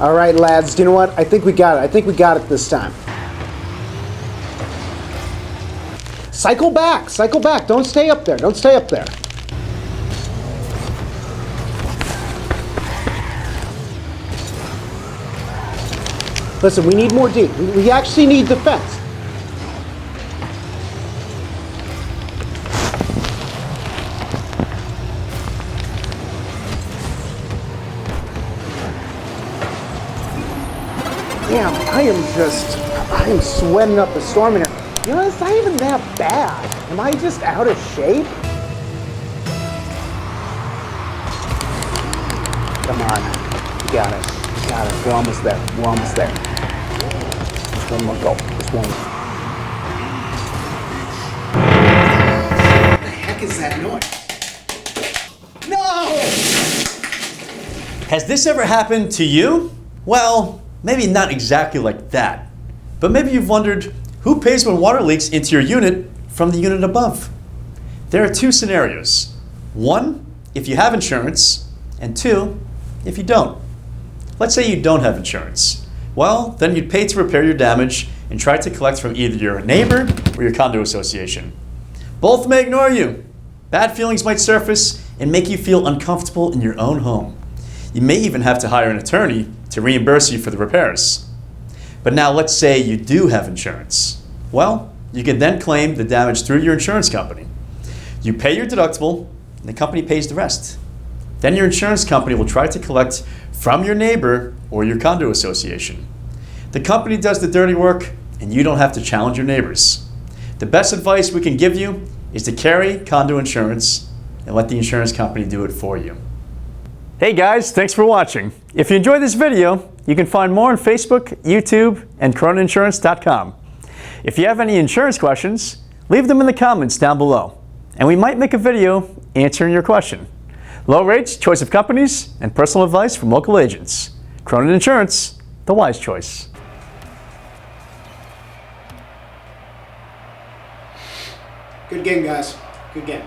All right, lads, do you know what? I think we got it. I think we got it this time. Cycle back, cycle back. Don't stay up there, don't stay up there. Listen, we need more deep. We actually need defense. Damn, I am sweating up a storm in here. You know, it's not even that bad. Am I just out of shape? Come on, you got it, got it. We're almost there, we're almost there. Just one more go, just one more. What the heck is that noise? No! Has this ever happened to you? Well, maybe not exactly like that, but maybe you've wondered who pays when water leaks into your unit from the unit above. There are two scenarios. One, if you have insurance, and two, if you don't. Let's say you don't have insurance. Well, then you'd pay to repair your damage and try to collect from either your neighbor or your condo association. Both may ignore you. Bad feelings might surface and make you feel uncomfortable in your own home. You may even have to hire an attorney to reimburse you for the repairs. But now let's say you do have insurance. Well, you can then claim the damage through your insurance company. You pay your deductible, and the company pays the rest. Then your insurance company will try to collect from your neighbor or your condo association. The company does the dirty work, and you don't have to challenge your neighbors. The best advice we can give you is to carry condo insurance and let the insurance company do it for you. Hey guys, thanks for watching. If you enjoyed this video, you can find more on Facebook, YouTube, and CroninInsurance.com. If you have any insurance questions, leave them in the comments down below, and we might make a video answering your question. Low rates, choice of companies, and personal advice from local agents. Cronin Insurance, the wise choice. Good game, guys. Good game.